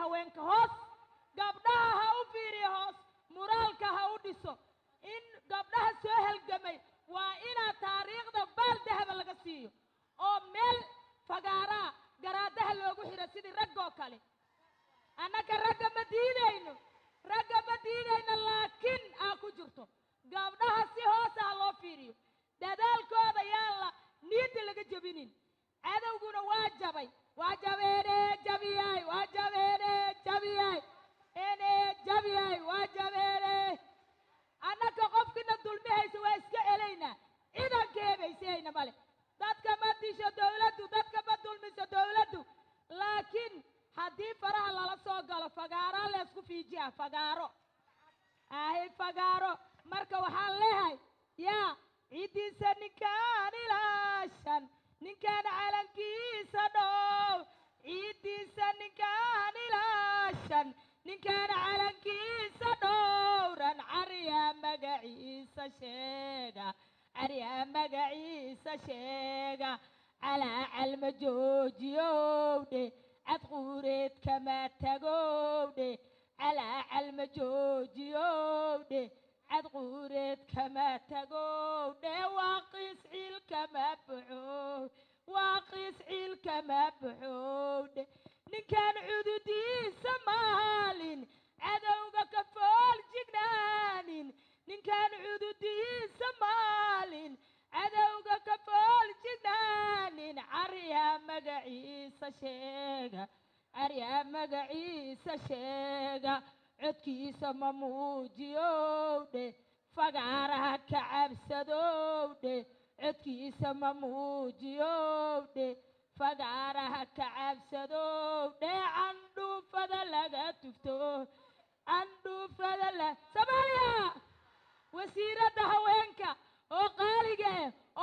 haweenka hoos gabdhaha ha u fiiriyo hoos muraalka ha u dhiso in gabdhaha soo halgamay waa ina taariikhda baal dahaba laga siiyo oo meel fagaara garaadaha loogu xiro sidii rag oo kale annaka ragga ma diidayno laakiin aa ku jirto gabdhaha si hoos ah loo fiiriyo dadaalkooda yaan la niyadda laga jabinin cadowguna waa jabay jabiyay waa jabeene annaka qofkina dulmihaysa waa iska celaynaa ciidankeebaysayna male dadka ma disho dawladdu dadka ma dulmiso dawladdu laakiin haddii faraha lala soo galo fagaaro leesku fiijiya fagaaro marka waxaan leeyahay yaa ciiddiisa ninkaan ilaashan ninkaan calankiisa dhow ciiddiisa ninkaan ilaashan ninkaan calankiisa dhowran cariyaa magaciisa sheega calaa calma joojiyowdhe cadquureed kama tagowdhe calaa calma joojiyowdhe cadquureed kama tagowdhe waaqiis ciil kama baxowdhe ninkaan cududiisa maalin cadowga ka fool jignaanin ninkaan cududiisa maalin cadowga ka fool jignaanin cariyaa magaciisa sheega codkiisa ma muujiyowdhe fagaaraha ka cabsadowdhe codkiisa ma muujiyowdhe fagaaraha ka cabsadowdhe candhuufada laga tufto Soomaaliya wasiiradda haweenka oo qaaliga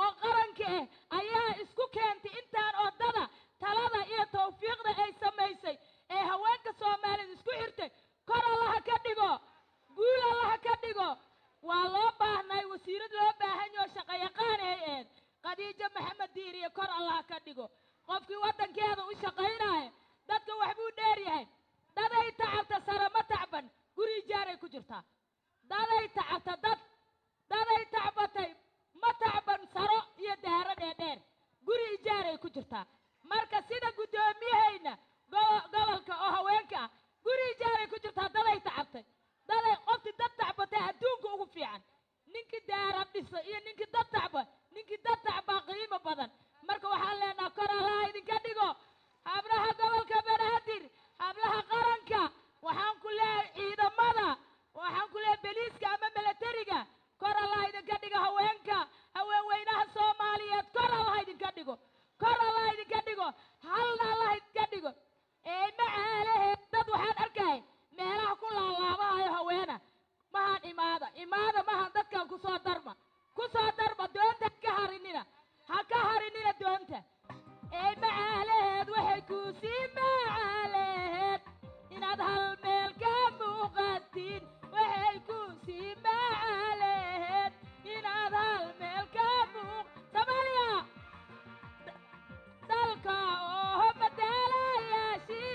oo qaranka ayaa isku keentay intaan odada talada iyo tawfiiqda ay samaysay ee haweenka Soomaaliyeed isku xirtay kor Allah ka dhigo guul Allah ka dhigo waa loo baahnay wasiirad loo baahan yahay shaqo yaqaan ee Khadiija Maxamed Diiriye kor Allah ka dhigo qofkii wadankeeda u shaqeynaa dadka wax buu dheer yahay daday tacabta sare ma tacban guri jaaray ku jirtaa daday tacbatay ma tacban saro iyo daara dheer guri jaaray ku jirtaa marka sida gudoomiyahayna gobolka oo haweenka guri jaaray ku jirtaa daday tacabtay daday qofti dad tacbatay adduunka ugu fiican ninki daara dhisa iyo ninki dad tacba qiimo badan marka waxaan leenahay kor Allah idinka dhigo hablaha gobolka Banaadir hablaha qaranka waxaan ku leeyahay ciidamada waxaan ku leeyahay booliiska ama militariga kor Allah idinka dhigo haweenka haweenweynaha Soomaaliyeed kor Allah idinka dhigo halna Allah idinka dhigo macaalehe dad waxaan arkay meelaha ku laalaabayo haweena mahan imaada mahan dadkan ku soo darma doonta ha ka harinina doonta macaaleheed waxay ku sii macaaleheed inaad hal meel ka muuqatiin waxay ku sii macaaleheed inaad hal meel ka Soomaaliya dalka oo madalayaashii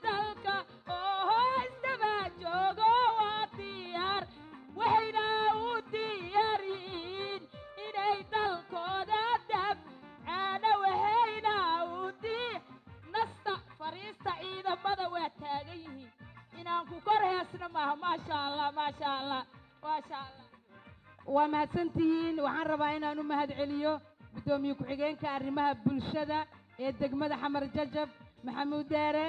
dalka oo isdaba joogo waa diyaar waxayna u diyaar yihiin inay dalkooda dabcaana waxayna u nasta fariista ciidamada waa taagan yihiin inaan ku kor heesno maaha maasha Allah waa mahadsantihiin waxaan rabaa inaan u mahad celiyo gudoomiye ku-xigeenka arrimaha bulshada ee degmada Xamar Jajab Maxamuud Deere